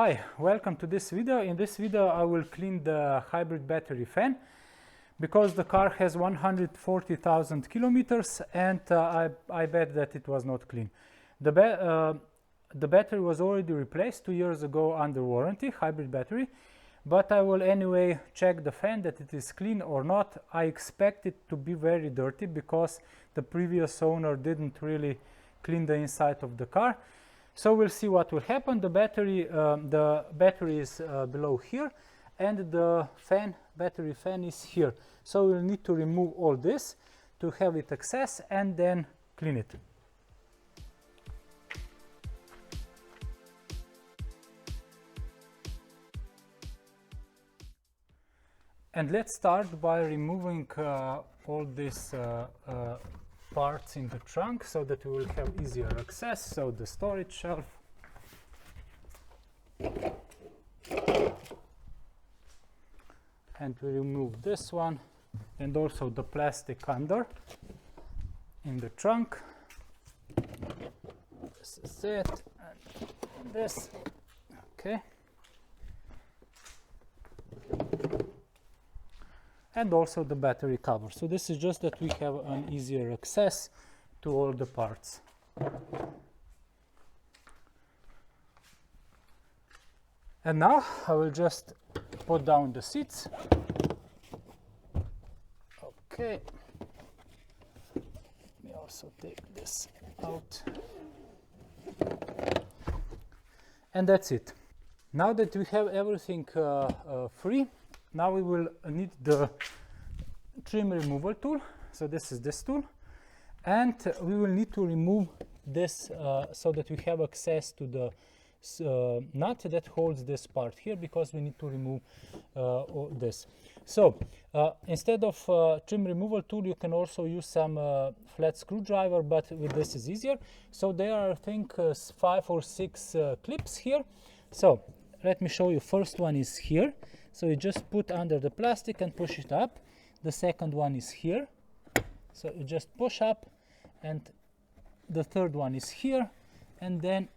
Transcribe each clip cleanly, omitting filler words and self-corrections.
Hi, welcome to this video. In this video I will clean the hybrid battery fan because the car has 140,000 kilometers and I bet that it was not clean. The battery was already replaced 2 years ago under warranty, hybrid battery, but I will anyway check the fan that it is clean or not. I expect it to be very dirty because the previous owner didn't really clean the inside of the car. So we'll see what will happen. The battery is below here and the battery fan is here. So we'll need to remove all this to have it access and then clean it. And let's start by removing all these parts in the trunk so that we will have easier access. So the storage shelf, and we remove this one and also the plastic under in the trunk. This is it, and this, okay. And also the battery cover. So this is just that we have an easier access to all the parts. And now I will just put down the seats. Okay. Let me also take this out. And that's it. Now that we have everything free, now we will need the trim removal tool. So this is this tool, and we will need to remove this so that we have access to the nut that holds this part here, because we need to remove all this. So instead of trim removal tool, you can also use some flat screwdriver, but with this is easier. So there are, I think, 5 or 6 clips here. So let me show you. First one is here. So you just put under the plastic and push it up. The second one is here. So you just push up, and the third one is here, and then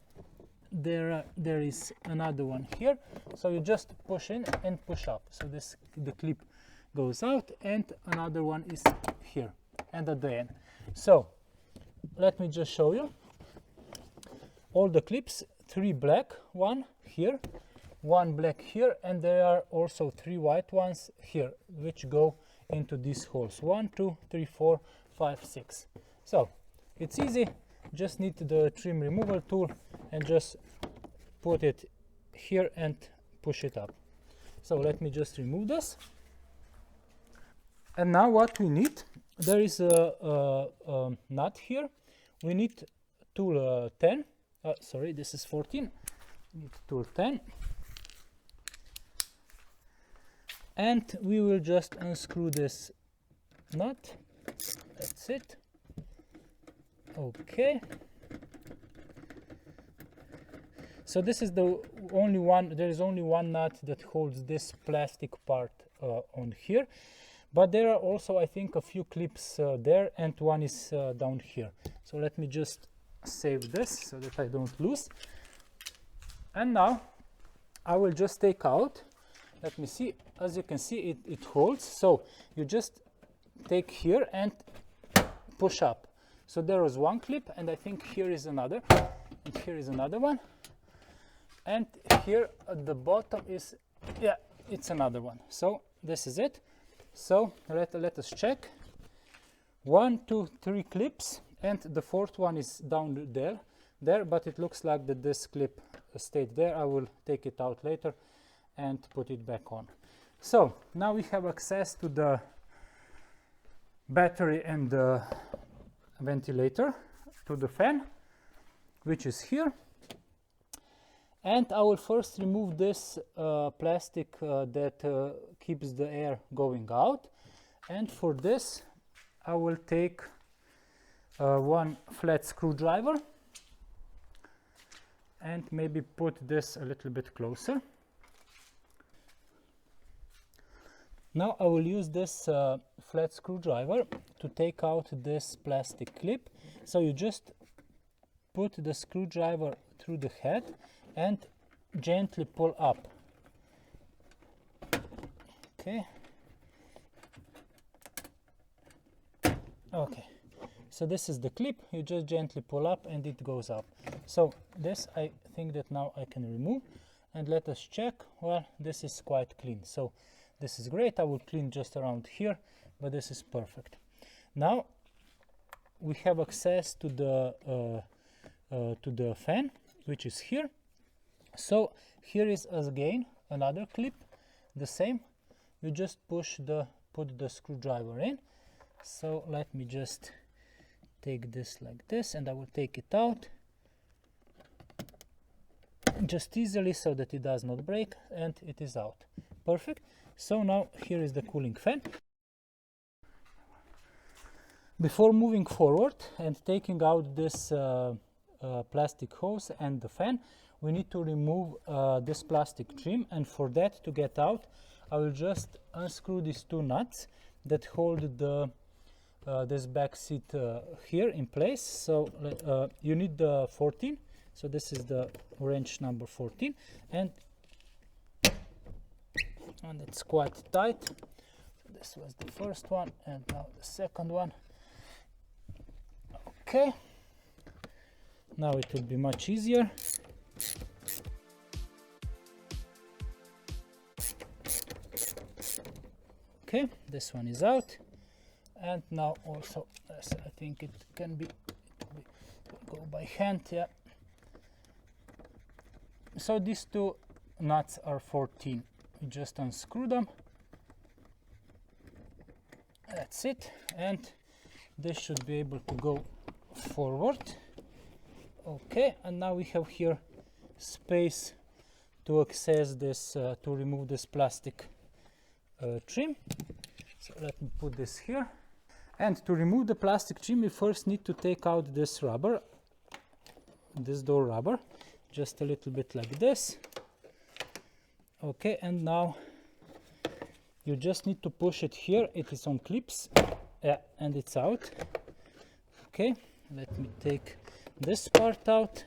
there is another one here. So you just push in and push up. So the clip goes out, and another one is here and at the end. So let me just show you all the clips. 3 black, 1 here, 1 black here, and there are also 3 white ones here, which go into these holes. 1, 2, 3, 4, 5, 6. So it's easy. Just need the trim removal tool and just put it here and push it up. So let me just remove this. And now what we need, there is a nut here. We need tool 10. Sorry, this is 14. We need tool 10. And we will just unscrew this nut. That's it. Okay. So this is the only one. There is only one nut that holds this plastic part on here, but there are also, I think, a few clips there, and one is down here. So let me just save this so that I don't lose. And now I will just take out. Let me see. As you can see, it holds. So you just take here and push up. So there was one clip, and I think here is another, and here is another one, and here at the bottom is, yeah, it's another one. So this is it. So let us check. 1, 2, 3 clips, and the fourth one is down there, but it looks like that this clip stayed there. I will take it out later and put it back on. So now we have access to the battery and the ventilator, to the fan, which is here. And I will first remove this plastic that keeps the air going out. And for this, I will take one flat screwdriver and maybe put this a little bit closer. Now I will use this flat screwdriver to take out this plastic clip. So you just put the screwdriver through the head and gently pull up. Okay. Okay. So this is the clip. You just gently pull up and it goes up. So this, I think that now I can remove, and let us check. Well, this is quite clean. So this is great. I will clean just around here, but this is perfect. Now we have access to the fan, which is here. So here is again another clip, the same. You just put the screwdriver in. So let me just take this like this, and I will take it out just easily so that it does not break, and it is out. Perfect. So now here is the cooling fan. Before moving forward and taking out this plastic hose and the fan, we need to remove this plastic trim, and for that to get out, I will just unscrew these two nuts that hold the this back seat here in place. So you need the 14. So this is the wrench number 14, and it's quite tight. This was the first one, and now the second one. Okay, now it will be much easier. Okay, this one is out, and now also, I think it can be, go by hand, yeah. So these two nuts are 14. We just unscrew them. That's it, and this should be able to go forward. Okay, and now we have here space to access this, to remove this plastic trim. So let me put this here. And to remove the plastic trim, we first need to take out this rubber, this door rubber, just a little bit like this. Okay, and now you just need to push it here. It is on clips, yeah, and it's out. Okay, let me take this part out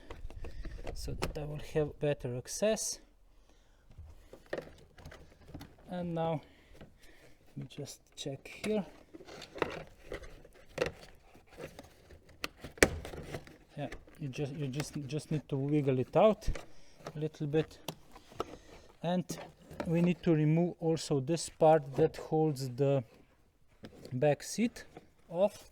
so that I will have better access. And now we just check here. Yeah, you just need to wiggle it out a little bit, and we need to remove also this part that holds the back seat off.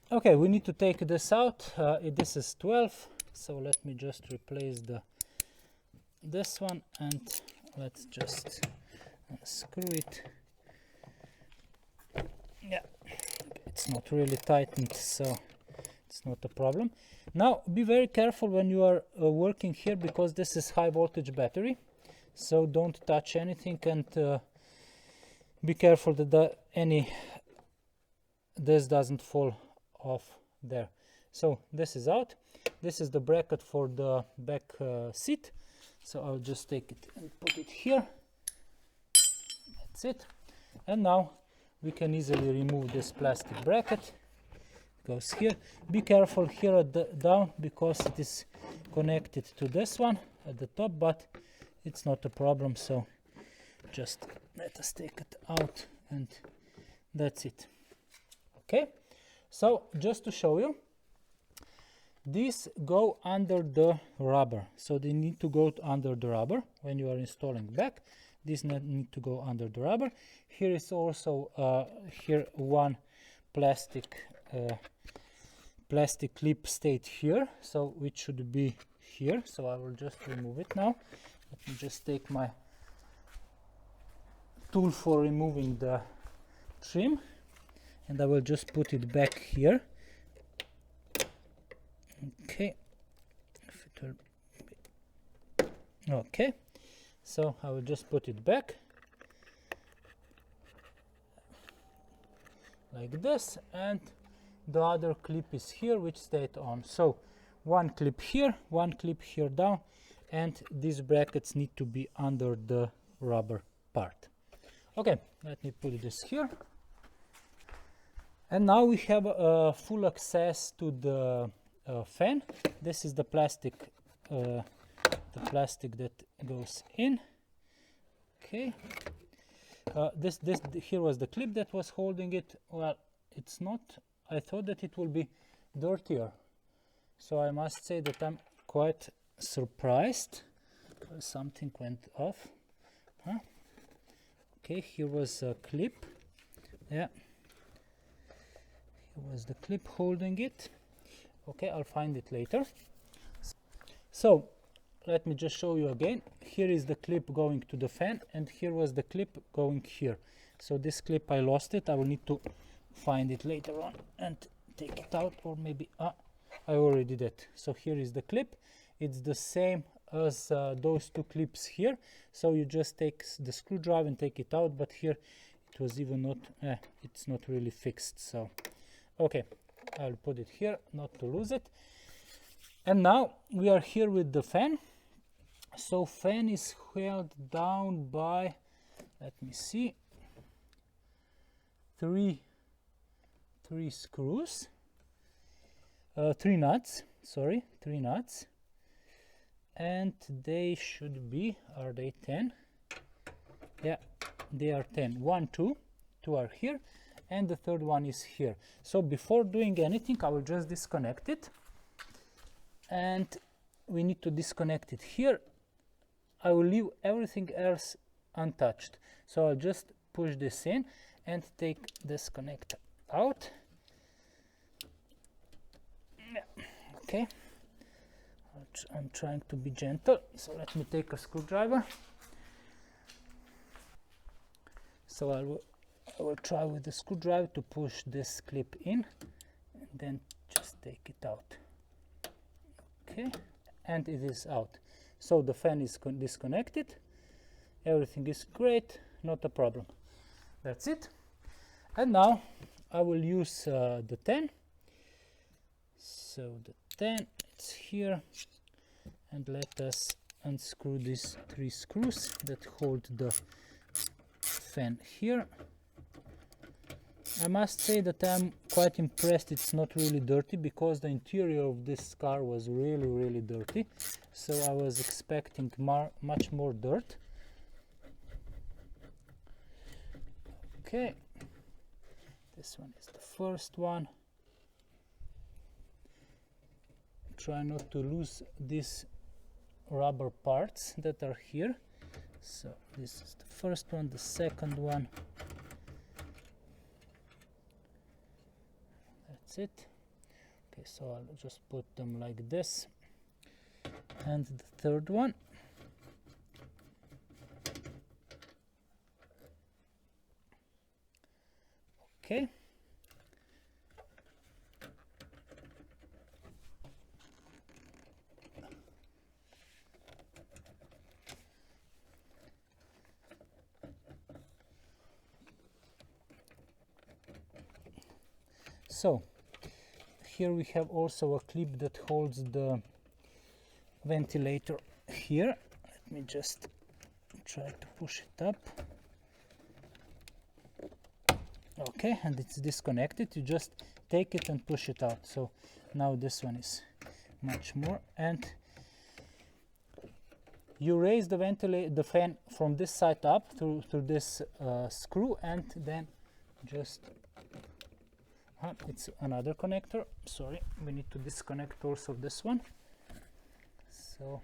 Okay, we need to take this out. This is 12, so let me just replace this one, and let's just screw it. Yeah, it's not really tightened, so it's not a problem. Now be very careful when you are working here, because this is high voltage battery, so don't touch anything, and be careful that this doesn't fall off there. So this is out. This is the bracket for the back seat, so I'll just take it and put it here. That's it. And now we can easily remove this plastic bracket. It goes here. Be careful here at the down, because it is connected to this one at the top, but it's not a problem, so just let us take it out, and that's it. Okay, so just to show you, these go under the rubber, so they need to go under the rubber when you are installing back. These need to go under the rubber. Here is also here one plastic clip stayed here, so it should be here. So I will just remove it now. Let me just take my tool for removing the trim, and I will just put it back here. Okay, if it will be. Okay, so I will just put it back like this, and the other clip is here, which stayed on. So one clip here down, and these brackets need to be under the rubber part. Okay, let me put this here. And now we have full access to the fan. This is the plastic that goes in. Okay. This here was the clip that was holding it. Well, it's not. I thought that it will be dirtier, so I must say that I'm quite surprised. Something went off. Huh? Okay, here was a clip. Yeah, here was the clip holding it. Okay, I'll find it later. So let me just show you again. Here is the clip going to the fan, and here was the clip going here. So this clip, I lost it. I will need to find it later on and take it out, or maybe I already did it. So here is the clip. It's the same as those two clips here. So you just take the screwdriver and take it out, but here it was even not, it's not really fixed. So okay, I'll put it here not to lose it. And now we are here with the fan. So fan is held down by, let me see, three screws, three nuts, and they should be, are they 10? Yeah, they are 10. 1, 2 are here, and the third one is here. So before doing anything, I will just disconnect it, and we need to disconnect it here. I will leave everything else untouched. So I'll just push this in and take this connector out. Okay, I'm trying to be gentle, so let me take a screwdriver. So I will try with the screwdriver to push this clip in and then just take it out. Okay, and it is out. So the fan is disconnected. Everything is great, not a problem. That's it. And now I will use the 10. So the 10, it's here, and let us unscrew these 3 screws that hold the fan here. I must say that I'm quite impressed it's not really dirty, because the interior of this car was really dirty, so I was expecting much more dirt. Okay, this one is the first one. Try not to lose these rubber parts that are here. So this is the first one, the second one. That's it. Okay, so I'll just put them like this. And the third one. Okay. So here we have also a clip that holds the ventilator here. Let me just try to push it up. Okay, and it's disconnected. You just take it and push it out. So now this one is much more, and you raise the fan from this side up through this screw, and then just it's another connector. Sorry, we need to disconnect also this one. So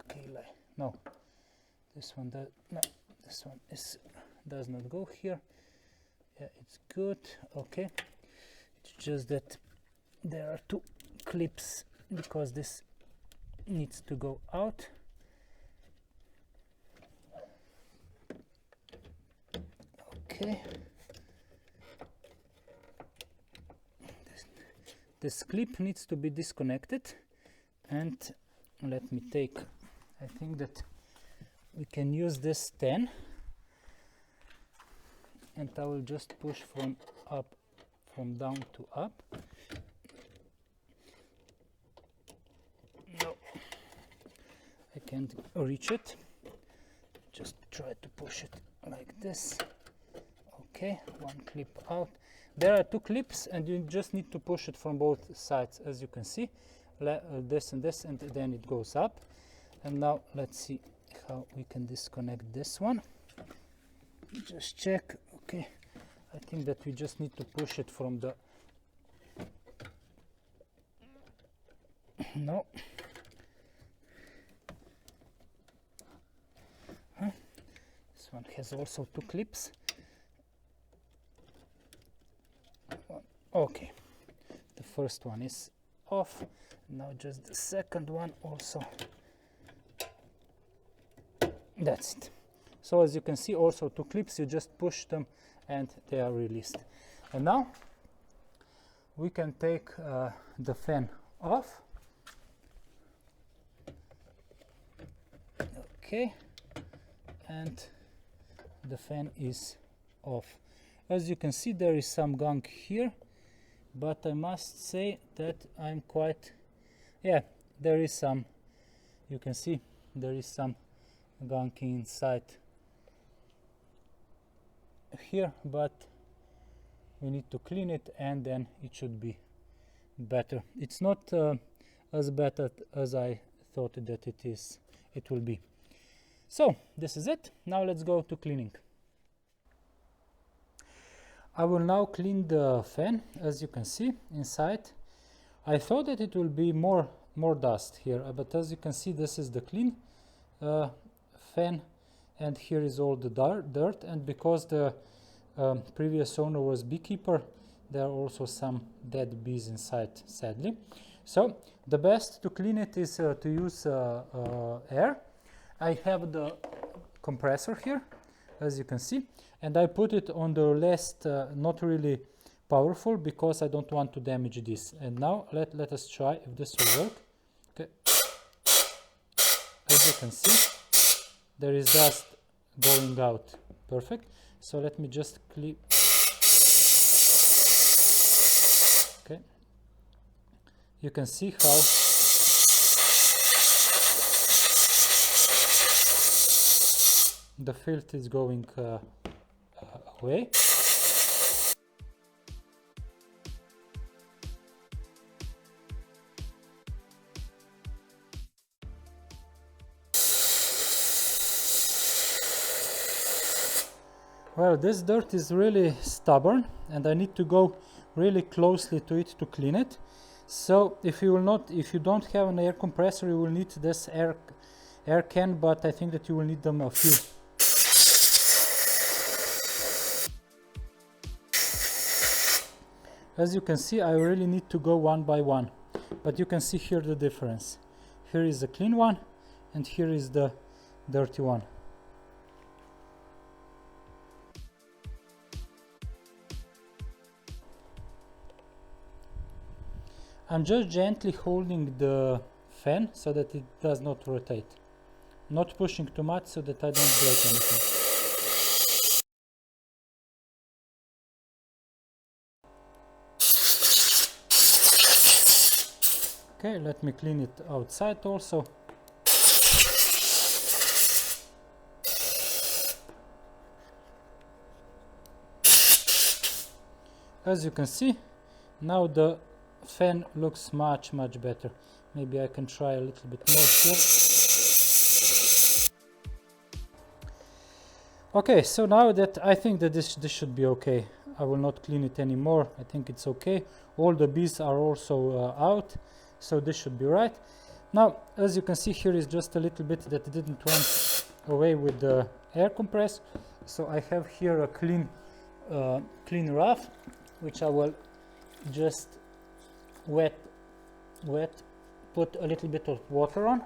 okay, no, this one this one does not go here. Yeah, it's good. Okay, it's just that there are 2 clips because this needs to go out. Okay, this clip needs to be disconnected, and let me take, I think that we can use this 10, and I will just push from down to up. No, I can't reach it. Just try to push it like this. Okay, one clip out. there are two clips and you just need to push it from both sides, as you can see, this and this, and then it goes up. And now let's see how we can disconnect this one. Just check. Okay, I think that we just need to push it from the no. This one has also two clips. Okay, the first one is off. Now just the second one also. That's it. So as you can see, also two clips, you just push them and they are released. And now we can take the fan off. Okay, and the fan is off. As you can see, there is some gunk here, but I must say that I'm quite, yeah, there is some, you can see there is some gunk inside here, but we need to clean it and then it should be better. It's not as bad as I thought that it will be. So this is it. Now let's go to cleaning. I will now clean the fan. As you can see inside, I thought that it will be more dust here, but as you can see, this is the clean fan, and here is all the dirt. And because the previous owner was beekeeper, there are also some dead bees inside, sadly. So the best to clean it is to use air. I have the compressor here, as you can see, and I put it on the last, not really powerful, because I don't want to damage this. And now let us try if this will work. Okay. As you can see, there is dust going out. Perfect. So let me just clip. Okay. You can see how the filth is going away. Well, this dirt is really stubborn and I need to go really closely to it to clean it. So if you don't have an air compressor, you will need this air can, but I think that you will need them a few. As you can see, I really need to go one by one, but you can see here the difference. Here is the clean one and here is the dirty one. I'm just gently holding the fan so that it does not rotate. Not pushing too much so that I don't break anything. Okay, let me clean it outside also. As you can see, now the fan looks much better. Maybe I can try a little bit more here. Okay, so now that I think that this should be okay, I will not clean it anymore. I think it's okay. All the bees are also out, so this should be right. Now, as you can see, here is just a little bit that didn't went away with the air compress. So I have here a clean rough, which I will just wet, put a little bit of water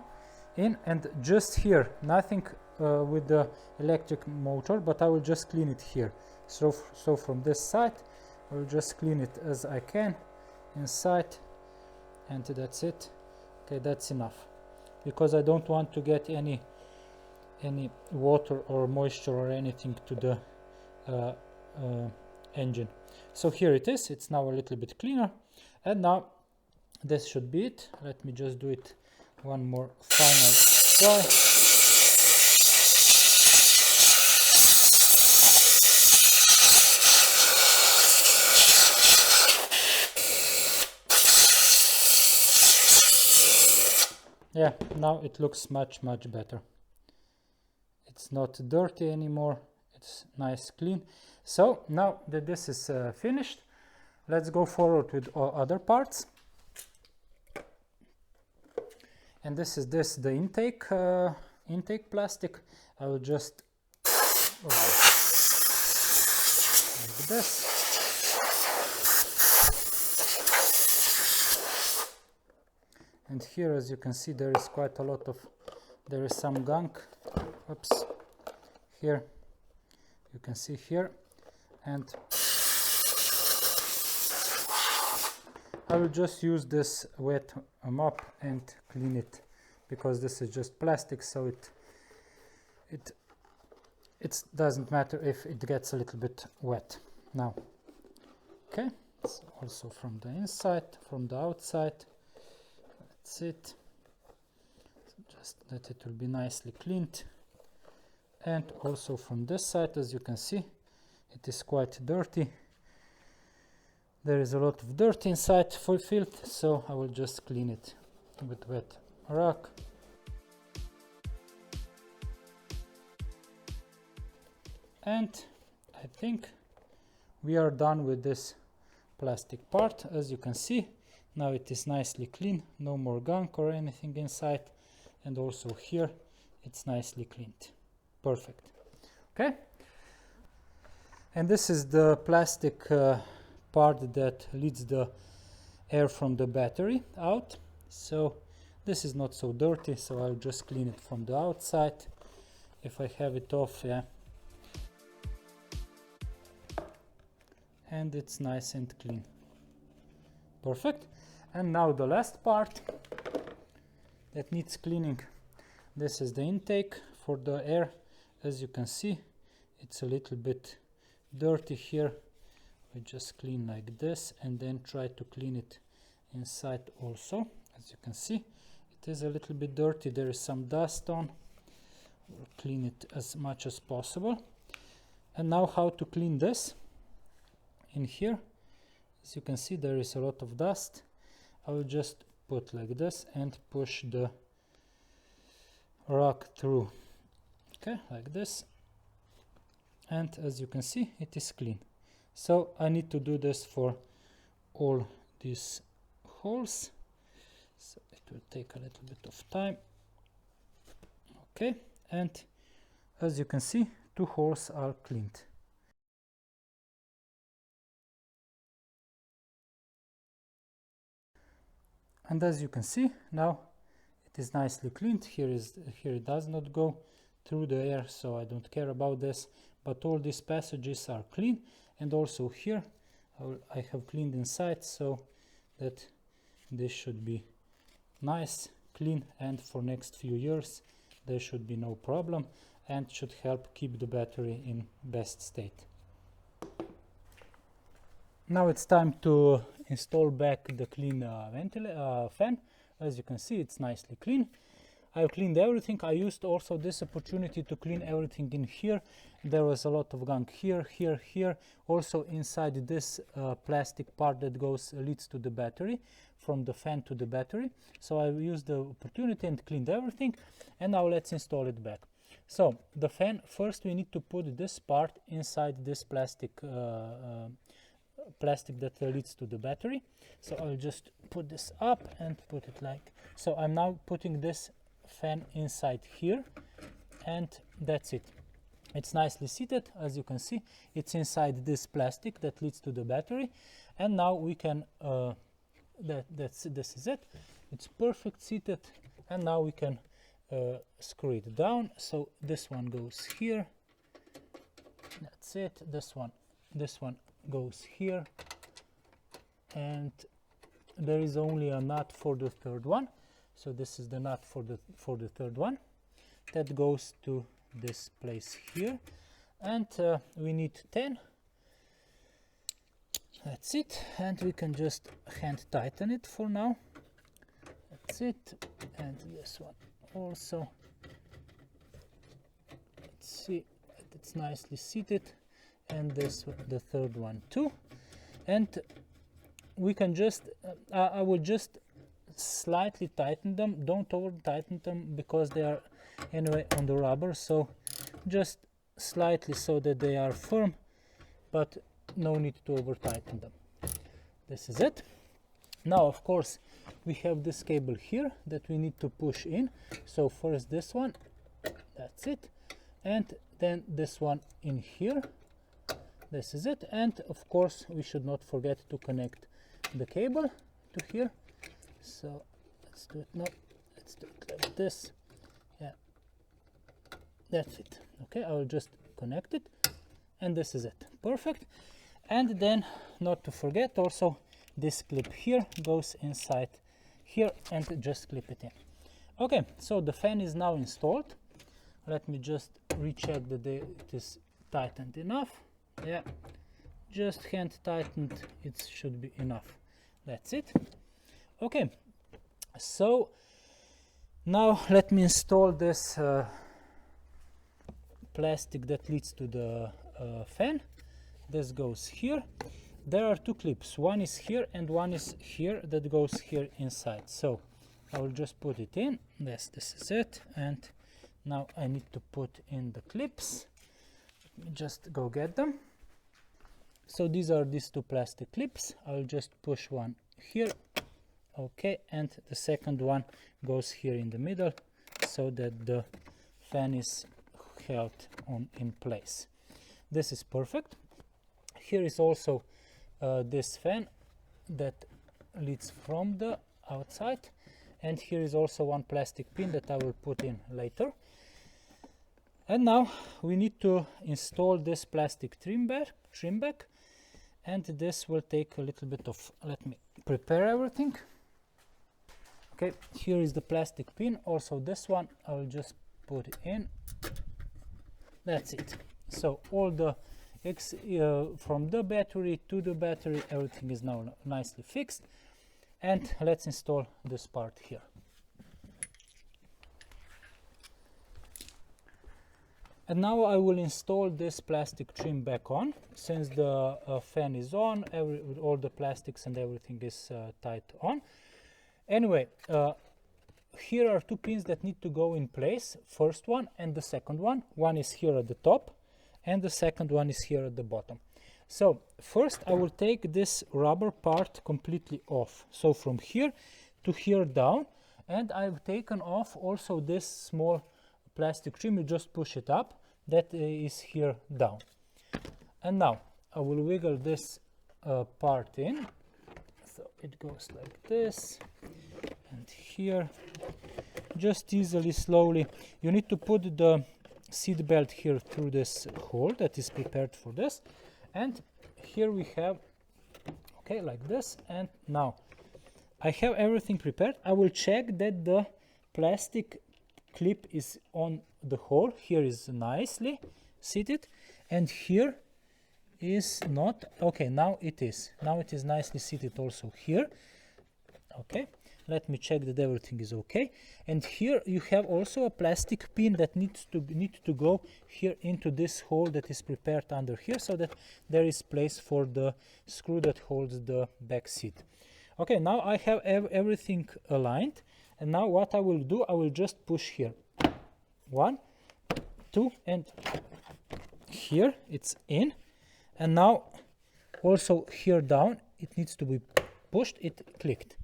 in, and just here, nothing with the electric motor, but I will just clean it here. So from this side, I will just clean it as I can inside, and that's it. Okay, that's enough, because I don't want to get any water or moisture or anything to the engine. So here it is. It's now a little bit cleaner, and now this should be it. Let me just do it one more final try. Yeah, now it looks much better. It's not dirty anymore, it's nice, clean. So now that this is finished, let's go forward with all other parts. And this is the intake plastic. I will just like this. And here, as you can see, there is quite a lot of, there is some gunk. Oops. Here, you can see here. And I will just use this wet mop and clean it, because this is just plastic, so it doesn't matter if it gets a little bit wet. Now, okay, so also from the inside, from the outside. That's it. So just that it will be nicely cleaned. And also from this side, as you can see, it is quite dirty. There is a lot of dirt inside, full filth, so I will just clean it with wet rag. And I think we are done with this plastic part. As you can see, now it is nicely clean, no more gunk or anything inside, and also here it's nicely cleaned. Perfect. Okay, and this is the plastic part that leads the air from the battery out. So this is not so dirty, so I'll just clean it from the outside. If I have it off, yeah, and it's nice and clean. Perfect. And now the last part that needs cleaning. This is the intake for the air. As you can see, it's a little bit dirty here. We just clean like this and then try to clean it inside also. As you can see, it is a little bit dirty, there is some dust on. We'll clean it as much as possible. And now how to clean this. In here, as you can see, there is a lot of dust. I will just put like this and push the rag through. Okay, like this. And as you can see, it is clean. So I need to do this for all these holes. So it will take a little bit of time. Okay, and as you can see, 2 holes are cleaned. And as you can see, now it is nicely cleaned. Here it does not go through the air, so I don't care about this. But all these passages are clean, and also here I have cleaned inside, so that this should be nice, clean, and for next few years there should be no problem and should help keep the battery in best state. Now it's time to install back the clean fan. As you can see, it's nicely clean. I've cleaned everything. I used also this opportunity to clean everything in here. There was a lot of gunk here, here. Also inside this plastic part that leads to the battery, from the fan to the battery. So I used the opportunity and cleaned everything. And now let's install it back. So the fan, first we need to put this part inside this plastic that leads to the battery. So I'll just put this up and put it like so. I'm now putting this fan inside here, and that's it. It's nicely seated. As you can see, it's inside this plastic that leads to the battery. And now we can this is it. It's perfect seated, and now we can screw it down. So this one goes here, that's it. This one goes here, and there is only a nut for the third one. So this is the nut for the third one that goes to this place here, and we need 10. That's it, and we can just hand tighten it for now. That's it, and this one also. Let's see, it's nicely seated, and this the third one too. And we can just I will just slightly tighten them. Don't over tighten them because they are anyway on the rubber, so just slightly so that they are firm, but no need to over tighten them. This is it. Now of course we have this cable here that we need to push in. So first this one, that's it, and then this one in here. This is it. And of course we should not forget to connect the cable to here. So let's do it now. Let's do it like this. Yeah, that's it. Okay, I will just connect it, and this is it. Perfect. And then not to forget also, this clip here goes inside here, and just clip it in. Okay, so the fan is now installed. Let me just recheck that it is tightened enough. Yeah, just hand tightened, it should be enough. That's it. Okay, so now let me install this plastic that leads to the fan. This goes here. There are two clips, one is here and one is here, that goes here inside. So I will just put it in. This is it. And now I need to put in the clips. Let me just go get them. So these are these two plastic clips. I'll just push one here. Okay, and the second one goes here in the middle so that the fan is held in place. This is perfect. Here is also this fan that leads from the outside, and here is also one plastic pin that I will put in later. And now we need to install this plastic trim back, and this will take a little bit of, let me prepare everything. Okay, here is the plastic pin, also this one I will just put it in. That's it. So all the from the battery to the battery, everything is now nicely fixed. And let's install this part here. And now I will install this plastic trim back on. Since the fan is on, all the plastics and everything is tied on. Anyway, here are two pins that need to go in place. First one and the second one. One is here at the top, and the second one is here at the bottom. So first I will take this rubber part completely off. So from here to here down, and I've taken off also this small plastic trim. You just push it up. That is here down. And now I will wiggle this part in. So it goes like this, and here, just easily, slowly. You need to put the seat belt here through this hole that is prepared for this, and here we have, okay, like this. And now I have everything prepared. I will check that the plastic clip is on the hole. Here is nicely seated, and here is not. Okay, now it is nicely seated also here. Okay, let me check that everything is okay. And here you have also a plastic pin that needs to go here into this hole that is prepared under here, so that there is place for the screw that holds the back seat. Okay, now I have everything aligned, and now what I will do, I will just push here. 1, 2, and here it's in. And now also here down, it needs to be pushed. It clicked.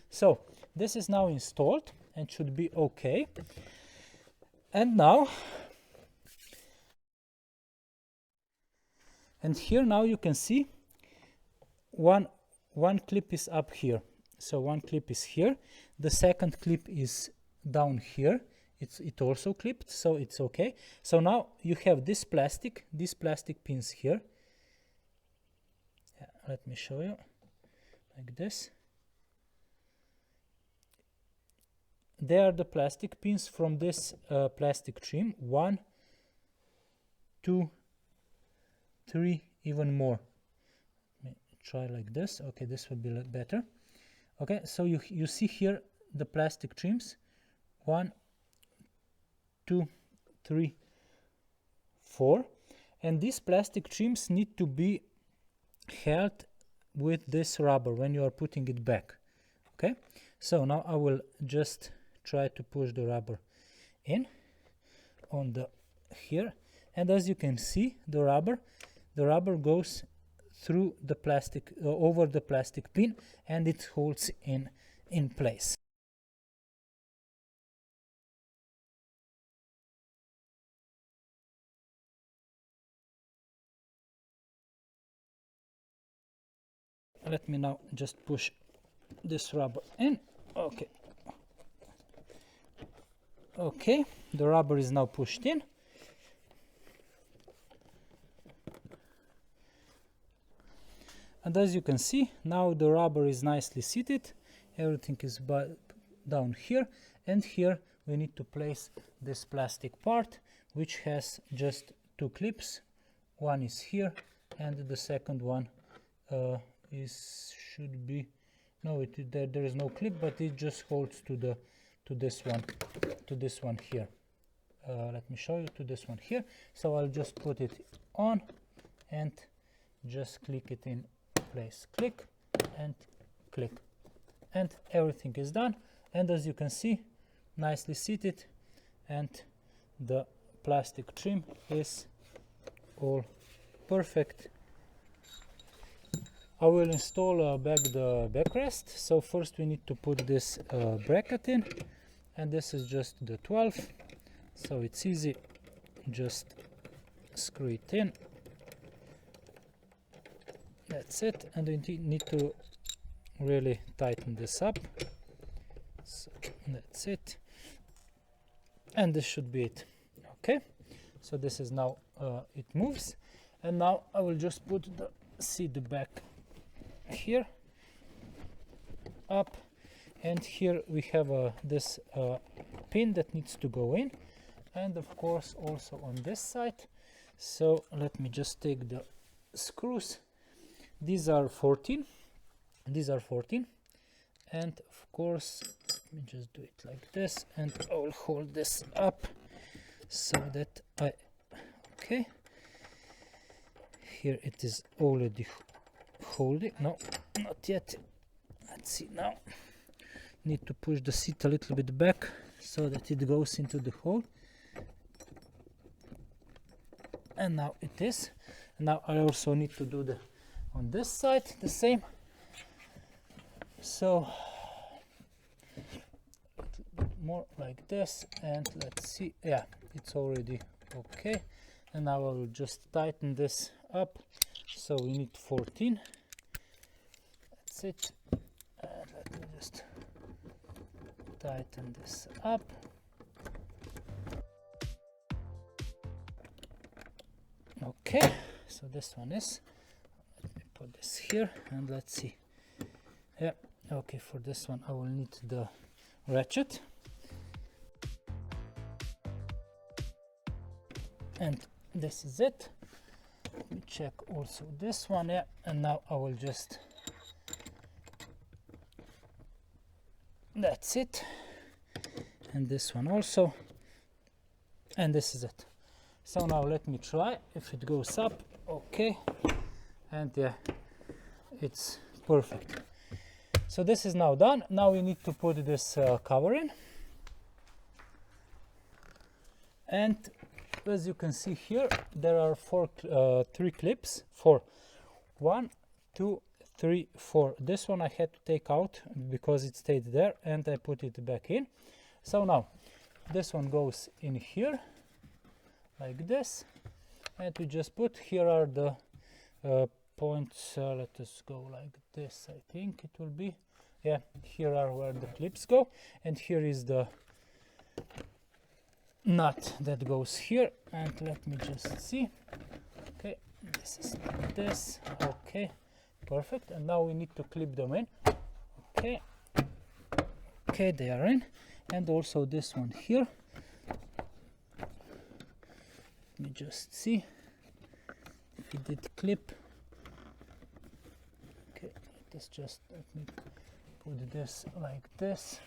So this is now installed and should be okay. And now, and here now you can see one clip is up here. So one clip is here. The second clip is down here. It also clipped, so it's okay. So now you have these plastic pins here. Yeah, let me show you like this. They are the plastic pins from this plastic trim. 1, 2, 3, even more. Let me try like this. Okay, this will be better. Okay, so you see here the plastic trims. 1, 2, 3, 4, and these plastic trims need to be held with this rubber when you are putting it back. Okay, So now I will just try to push the rubber in on the here, and as you can see, the rubber goes through the plastic, over the plastic pin, and it holds in place. Let me now just push this rubber in. Okay, the rubber is now pushed in. And as you can see, now the rubber is nicely seated. Everything is down here, and here we need to place this plastic part, which has just two clips. One is here, and the second one should be, no, there is no clip, but it just holds to this one here. Let me show you, to this one here. So I'll just put it on and just click it in place. Click and click, and everything is done. And as you can see, nicely seated, and the plastic trim is all perfect. I will install back the backrest. So first we need to put this bracket in, and this is just the 12, so it's easy. Just screw it in. That's it, and we need to really tighten this up. So that's it, and this should be it. Okay, so this is now it moves, and now I will just put the seat back here up, and here we have this pin that needs to go in, and of course also on this side. So let me just take the screws. These are 14, and of course let me just do it like this, and I will hold this up so that okay, here it is already holding. No, not yet. Let's see now. Need to push the seat a little bit back so that it goes into the hole, and now it is. Now I also need to do on this side the same. So a little bit more like this, and let's see. Yeah, it's already okay. And now I will just tighten this up. So we need 14. That's it. And let me just tighten this up. Okay, so this one is, let me put this here, and let's see. Yeah, okay, for this one I will need the ratchet, and this is it. Let me check also this one. Yeah, and now I will just, that's it, and this one also, and this is it. So now let me try if it goes up. Okay, and yeah, it's perfect. So this is now done. Now we need to put this cover in, and as you can see here, there are three clips. 1, 2, 3, 4. This one I had to take out because it stayed there, and I put it back in. So now this one goes in here like this, and we just put, here are the points. Let us go like this. I think it will be, yeah, here are where the clips go, and here is the nut that goes here. And let me just see. Okay, this is like this. Okay, perfect. And now we need to clip them in. Okay, okay, they are in. And also this one here. Let me just see if it did clip. Okay, let me put this like this.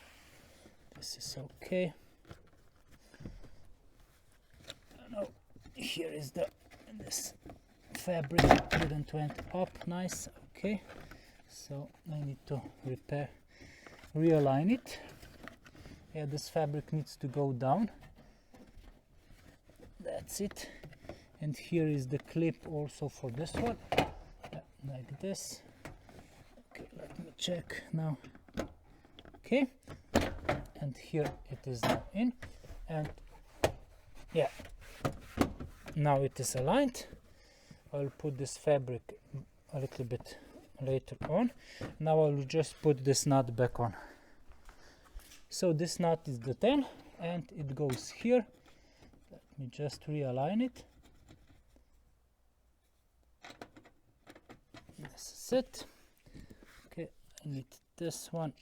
This is okay. Now here is this fabric didn't went up nice. Okay, so I need to repair realign it. Yeah, this fabric needs to go down. That's it. And here is the clip also for this one. Yeah, like this. Okay, let me check now. Okay, and here it is now in, and yeah, now it is aligned. I'll put this fabric a little bit later on. Now I will just put this nut back on. So this nut is the 10 and it goes here. Let me just realign it. This is it. Okay, I need this one.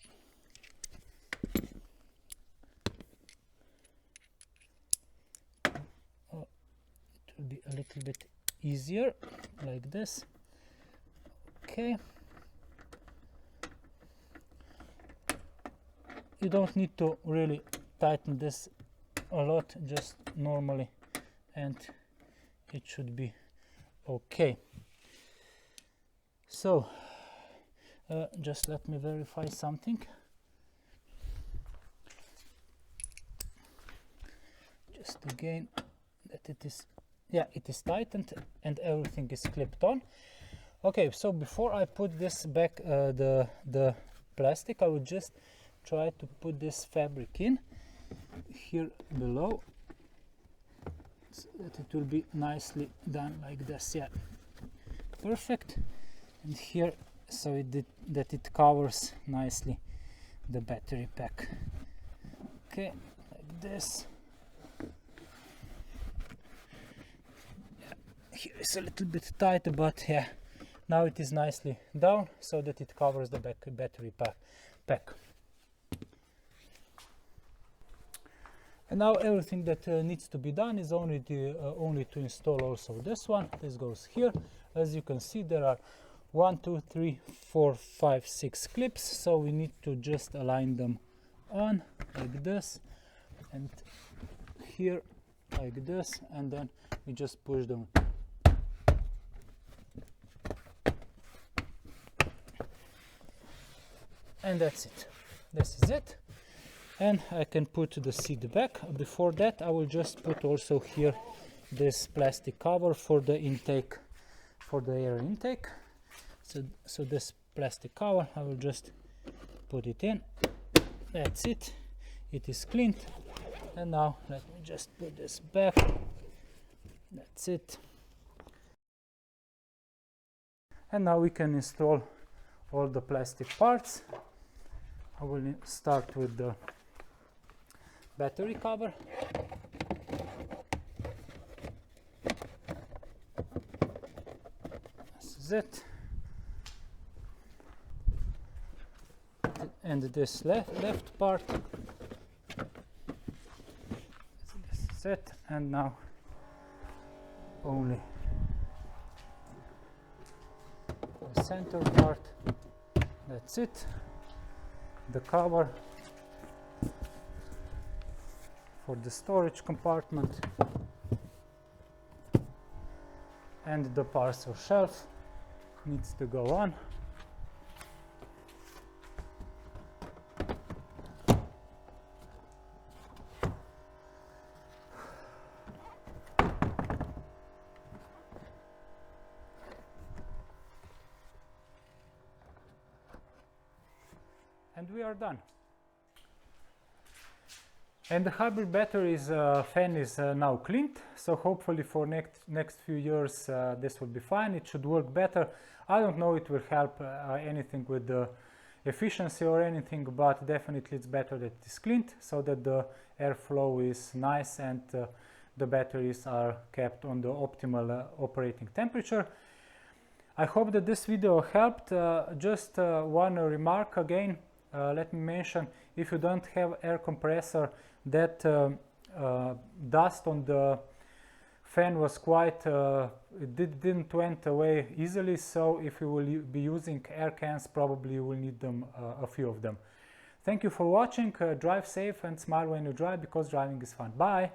Oh, it will be a little bit easier like this. Okay, you don't need to really tighten this a lot, just normally, and it should be okay. So just let me verify something. Just again that it is, yeah, it is tightened and everything is clipped on. Okay, so before I put this back, the plastic, I will just try to put this fabric in here below, so that it will be nicely done like this. Yeah, perfect. And here, so that it covers nicely the battery pack. Okay, like this. Yeah, here is a little bit tight, but yeah, now it is nicely down so that it covers the battery pack. And now everything that needs to be done is only to install also this one. This goes here. As you can see, there are 1, 2, 3, 4, 5, 6 clips, so we need to just align them on like this, and here like this, and then we just push them. And that's it. This is it. And I can put the seat back. Before that, I will just put also here this plastic cover for the intake, for the air intake. So this plastic cover, I will just put it in. That's it. It is cleaned. And now let me just put this back. That's it. And now we can install all the plastic parts. I will start with the battery cover. This is it. And this left part. This is it. And now only the center part. That's it. The cover for the storage compartment and the parcel shelf needs to go on. And we are done. And the hybrid batteries fan is now cleaned, so hopefully for next few years this will be fine. It should work better. I don't know it will help anything with the efficiency or anything, but definitely it's better that it is cleaned so that the airflow is nice and the batteries are kept on the optimal operating temperature. I hope that this video helped. Just one remark again. Let me mention, if you don't have air compressor, that dust on the fan was quite, it didn't went away easily, so if you will be using air cans, probably you will need them, a few of them. Thank you for watching. Drive safe and smile when you drive, because driving is fun. Bye!